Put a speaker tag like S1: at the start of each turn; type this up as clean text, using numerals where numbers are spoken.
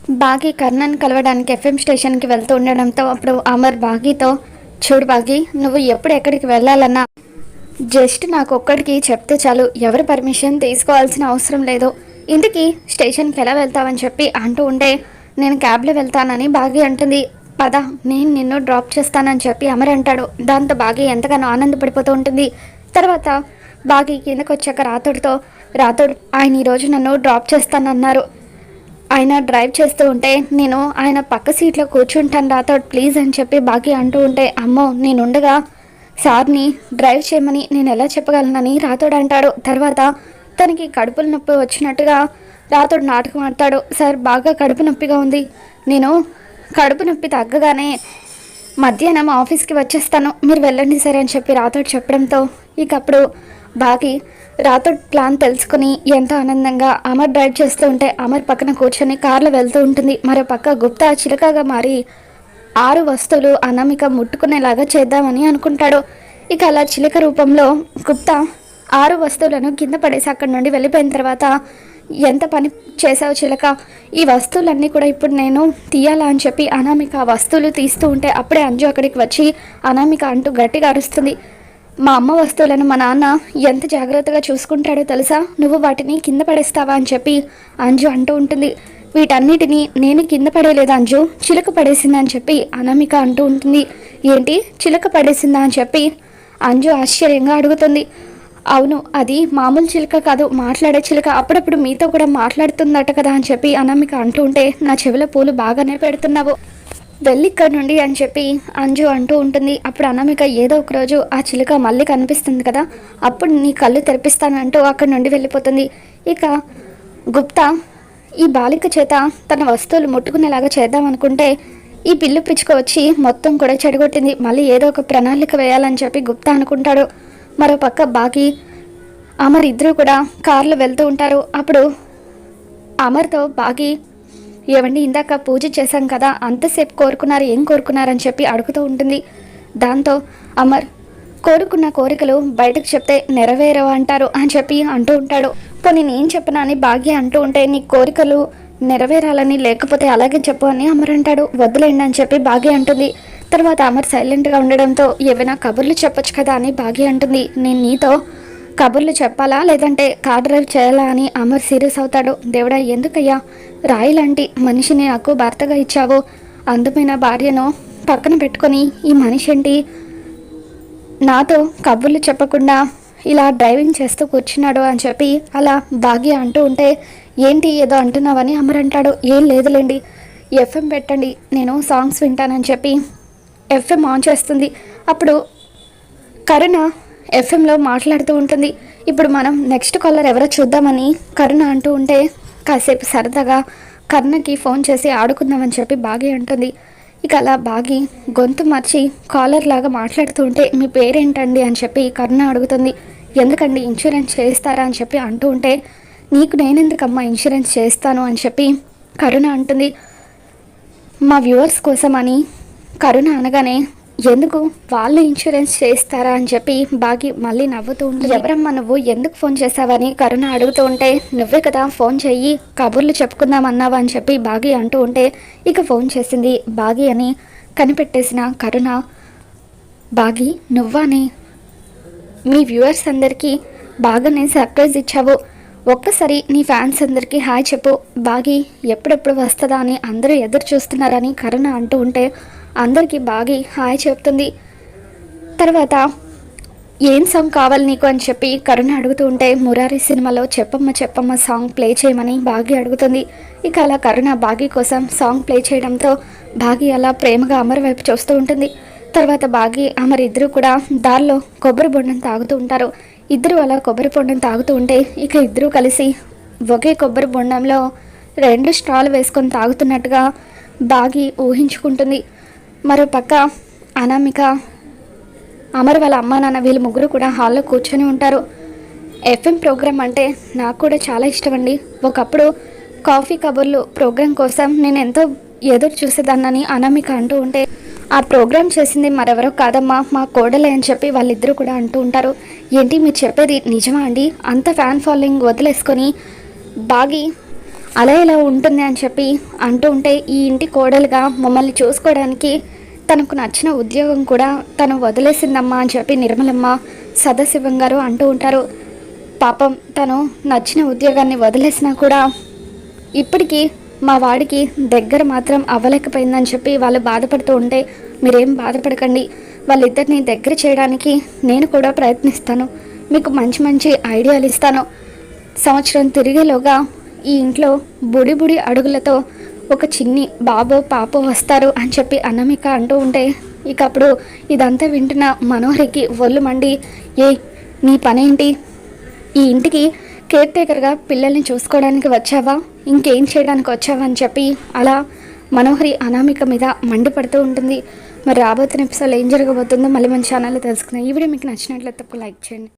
S1: బాగి కర్ణన్ కలవడానికి ఎఫ్ఎం స్టేషన్కి వెళ్తూ ఉండడంతో అప్పుడు అమర్ బాగీతో, చూడు బాగి, నువ్వు ఎప్పుడు ఎక్కడికి వెళ్ళాలన్నా జస్ట్ నాకు ఒక్కడికి చెప్తే చాలు, ఎవరి పర్మిషన్ తీసుకోవాల్సిన అవసరం లేదు. ఇంటికి స్టేషన్కి ఎలా వెళ్తావని చెప్పి అంటూ ఉంటే, నేను క్యాబ్లో వెళ్తానని బాగి అంటుంది. పద, నేను నిన్ను డ్రాప్ చేస్తానని చెప్పి అమర్ అంటాడు. దాంతో బాగి ఎంతగానో ఆనందపడిపోతూ ఉంటుంది. తర్వాత బాగి కిందకు వచ్చాక రాతోడు ఆయన ఈరోజు నన్ను డ్రాప్ చేస్తానన్నారు. ఆయన డ్రైవ్ చేస్తూ ఉంటే నేను ఆయన పక్క సీట్లో కూర్చుంటాను రాతోడు ప్లీజ్ అని చెప్పి బాగి అంటూ ఉంటే, అమ్మో నేనుండగా సార్ని డ్రైవ్ చేయమని నేను ఎలా చెప్పగలనని రాతోడు అంటాడు. తర్వాత తనకి కడుపుల నొప్పి వచ్చినట్టుగా రాతోడు నాటకం ఆడతాడు. సార్ బాగా కడుపు నొప్పిగా ఉంది, నేను కడుపు నొప్పి తగ్గగానే మధ్యాహ్నం ఆఫీస్కి వచ్చేస్తాను, మీరు వెళ్ళండి సార్ అని చెప్పి రాతోడు చెప్పడంతో ఇక అప్పుడు బాగి రాతోడు ప్లాన్ తెలుసుకుని ఎంతో ఆనందంగా అమర్ డ్రైవ్ చేస్తూ ఉంటే అమర్ పక్కన కూర్చొని కార్లో వెళ్తూ ఉంటుంది. మరో పక్క గుప్తా చిలకగా మారి 6 వస్తువులు అనామిక ముట్టుకునేలాగా చేద్దామని అనుకుంటాడు. ఇక అలా చిలక రూపంలో గుప్తా 6 వస్తువులను కింద పడేసి అక్కడి నుండి వెళ్ళిపోయిన తర్వాత, ఎంత పని చేసావు చిలక, ఈ వస్తువులన్నీ కూడా ఇప్పుడు నేను తీయాలా అని చెప్పి అనామిక ఆ వస్తువులు తీస్తూ ఉంటే అప్పుడే అంజు అక్కడికి వచ్చి అనామిక అంటూ గట్టిగా అరుస్తుంది. మా అమ్మ వస్తువులను మా నాన్న ఎంత జాగ్రత్తగా చూసుకుంటాడో తెలుసా, నువ్వు వాటిని కింద పడేస్తావా అని చెప్పి అంజు అంటూ ఉంటుంది. వీటన్నిటినీ నేను కింద పడేయలేదు అంజు, చిలక పడేసిందా అని చెప్పి అనామిక అంటూ ఉంటుంది. ఏంటి, చిలక పడేసిందా అని చెప్పి అంజు ఆశ్చర్యంగా అడుగుతుంది. అవును, అది మామూలు చిలక కాదు, మాట్లాడే చిలక, అప్పుడప్పుడు మీతో కూడా మాట్లాడుతుందట కదా అని చెప్పి అనామిక అంటూ ఉంటే, నా చెవిలో పూలు బాగానే పెడుతున్నావు, వెళ్ళి ఇక్కడ నుండి అని చెప్పి అంజు అంటూ ఉంటుంది. అప్పుడు అనామిక ఏదో ఒక రోజు ఆ చిలుక మళ్ళీ కనిపిస్తుంది కదా, అప్పుడు నీ కళ్ళు తెరిపిస్తానంటూ అక్కడి నుండి వెళ్ళిపోతుంది. ఇక గుప్తా ఈ బాలిక చేత తన వస్తువులు ముట్టుకునేలాగా చేద్దామనుకుంటే ఈ పిల్లు పిచ్చుకు వచ్చి మొత్తం కూడా చెడగొట్టింది. మళ్ళీ ఏదో ఒక ప్రణాళిక వేయాలని చెప్పి గుప్తా అనుకుంటాడు. మరోపక్క బాగి అమర్ ఇద్దరు కూడా కార్లో వెళ్తూ ఉంటారు. అప్పుడు అమర్తో బాగి, ఏవండి ఇందాక పూజ చేశాం కదా, అంతసేపు కోరుకున్నారు, ఏం కోరుకున్నారని చెప్పి అడుగుతూ ఉంటుంది. దాంతో అమర్, కోరుకున్న కోరికలు బయటకు చెప్తే నెరవేరవు అంటారు అని చెప్పి అంటూ ఉంటాడు. పోనీ నేను చెప్పనా అని బాగి అంటూ ఉంటే, నీ కోరికలు నెరవేరాలని లేకపోతే అలాగే చెప్పు అని అమర్ అంటాడు. వద్దులేండి అని చెప్పి బాగి అంటుంది. తర్వాత అమర్ సైలెంట్గా ఉండడంతో ఏవైనా కబుర్లు చెప్పొచ్చు కదా అని బాగి అంటుంది. నేను నీతో కబుర్లు చెప్పాలా లేదంటే కార్ డ్రైవ్ చేయాలా అని అమర్ సీరియస్ అవుతాడు. దేవుడా, ఎందుకయ్యా రాయి లాంటి మనిషిని నాకు భర్తగా ఇచ్చావు, అందమైన భార్యను పక్కన పెట్టుకొని ఈ మనిషి ఏంటి నాతో కబుర్లు చెప్పకుండా ఇలా డ్రైవింగ్ చేస్తూ కూర్చున్నాడు అని చెప్పి అలా బాగి అంటూ ఉంటే, ఏంటి ఏదో అంటున్నావని అమర్ అంటాడు. ఏం లేదులేండి, ఎఫ్ఎం పెట్టండి, నేను సాంగ్స్ వింటానని చెప్పి ఎఫ్ఎం ఆన్ చేస్తుంది. అప్పుడు కరుణ ఎఫ్ఎంలో మాట్లాడుతూ ఉంటుంది. ఇప్పుడు మనం నెక్స్ట్ కాలర్ ఎవరో చూద్దామని కరుణ అంటూ ఉంటే, కాసేపు సరదాగా కరుణకి ఫోన్ చేసి ఆడుకుందామని చెప్పి బాగి అంటుంది. ఇక అలా బాగి గొంతు మార్చి కాలర్ లాగా మాట్లాడుతూ ఉంటే, మీ పేరేంటండి అని చెప్పి కరుణ అడుగుతుంది. ఎందుకండి ఇన్సూరెన్స్ చేస్తారా అని చెప్పి అంటూ ఉంటే, నీకు నేనెందుకమ్మా ఇన్సూరెన్స్ చేస్తాను అని చెప్పి కరుణ అంటుంది. మా వ్యూవర్స్ కోసం అని కరుణ అనగానే, ఎందుకు వాళ్ళు ఇన్సూరెన్స్ చేస్తారా అని చెప్పి బాగి మళ్ళీ నవ్వుతూ ఉంటుంది. ఎవరమ్మా నువ్వు, ఎందుకు ఫోన్ చేసావని కరుణ అడుగుతూ ఉంటే, నువ్వే కదా ఫోన్ చెయ్యి, కబుర్లు చెప్పుకుందామన్నావా అని చెప్పి బాగి అంటూ ఉంటే, ఇక ఫోన్ చేసింది బాగి అని కనిపెట్టేసిన కరుణ, బాగి నువ్వాని మీ వ్యూవర్స్ అందరికీ బాగానే సర్ప్రైజ్ ఇచ్చావు, ఒక్కసారి నీ ఫ్యాన్స్ అందరికీ హాయ్ చెప్పు, బాగి ఎప్పుడెప్పుడు వస్తుందా అని అందరూ ఎదురు చూస్తున్నారని కరుణ అంటూ ఉంటే అందరికీ బాగి హాయ్ చెప్తుంది. తర్వాత ఏం సాంగ్ కావాలి నీకు అని చెప్పి కరుణ అడుగుతూ ఉంటే, మురారి సినిమాలో చెప్పమ్మ చెప్పమ్మ సాంగ్ ప్లే చేయమని బాగి అడుగుతుంది. ఇక అలా కరుణ బాగి కోసం సాంగ్ ప్లే చేయడంతో బాగి అలా ప్రేమగా అమర్ వైపు చూస్తూ ఉంటుంది. తర్వాత బాగి అమర్ ఇద్దరు కూడా దారిలో కొబ్బరి బొండం తాగుతూ ఉంటారు. ఇద్దరు అలా కొబ్బరి బొండం తాగుతూ ఉంటే ఇక ఇద్దరూ కలిసి ఒకే కొబ్బరి బొండంలో 2 స్ట్రాలు వేసుకొని తాగుతున్నట్టుగా బాగి ఊహించుకుంటుంది. మరోపక్క అనామిక, అమర్ వాళ్ళ అమ్మ నాన్న వీళ్ళు ముగ్గురు కూడా హాల్లో కూర్చొని ఉంటారు. ఎఫ్ఎం ప్రోగ్రామ్ అంటే నాకు కూడా చాలా ఇష్టం అండి, ఒకప్పుడు కాఫీ కబుర్లు ప్రోగ్రాం కోసం నేను ఎంతో ఎదురు చూసేదాన్నని అనామిక అంటూ ఉంటే, ఆ ప్రోగ్రామ్ చేసింది మరెవరో కాదమ్మా మా కోడలే అని చెప్పి వాళ్ళిద్దరూ కూడా అంటూ ఉంటారు. ఏంటి మీరు చెప్పేది నిజమా అండి, అంత ఫ్యాన్ ఫాలోయింగ్ వదిలేసుకొని బాగి అలా ఎలా ఉంటుంది అని చెప్పి అంటూ ఉంటే, ఈ ఇంటి కోడలుగా మమ్మల్ని చూసుకోవడానికి తనకు నచ్చిన ఉద్యోగం కూడా తను వదిలేసిందమ్మా అని చెప్పి నిర్మలమ్మ సదాశివం గారు అంటూ ఉంటారు. పాపం తను నచ్చిన ఉద్యోగాన్ని వదిలేసినా కూడా ఇప్పటికీ మా వాడికి దగ్గర మాత్రం అవ్వలేకపోయిందని చెప్పి వాళ్ళు బాధపడుతూ ఉంటే, మీరేం బాధపడకండి, వాళ్ళిద్దరిని దగ్గర చేయడానికి నేను కూడా ప్రయత్నిస్తాను, మీకు మంచి మంచి ఐడియాలు ఇస్తాను. సంవత్సరం తిరిగేలోగా ఈ ఇంట్లో బుడి బుడి అడుగులతో ఒక చిన్ని బాబో పాపో వస్తారు అని చెప్పి అనామిక అంటూ ఉంటే, ఇక అప్పుడు ఇదంతా వింటున్న మనోహరికి ఒళ్ళు మండి, ఏ నీ పనేంటి, ఈ ఇంటికి కేర్ టేకర్గా పిల్లల్ని చూసుకోవడానికి వచ్చావా, ఇంకేం చేయడానికి వచ్చావా అని చెప్పి అలా మనోహరి అనామిక మీద మండిపడుతూ ఉంటుంది. మరి రాబోతున్న ఎపిసోడ్లో ఏం జరగబోతుందో మళ్ళీ మన ఛానల్లో తెలుసుకుందాం. ఈ వీడియో మీకు నచ్చినట్లయితే తప్పక లైక్ చేయండి.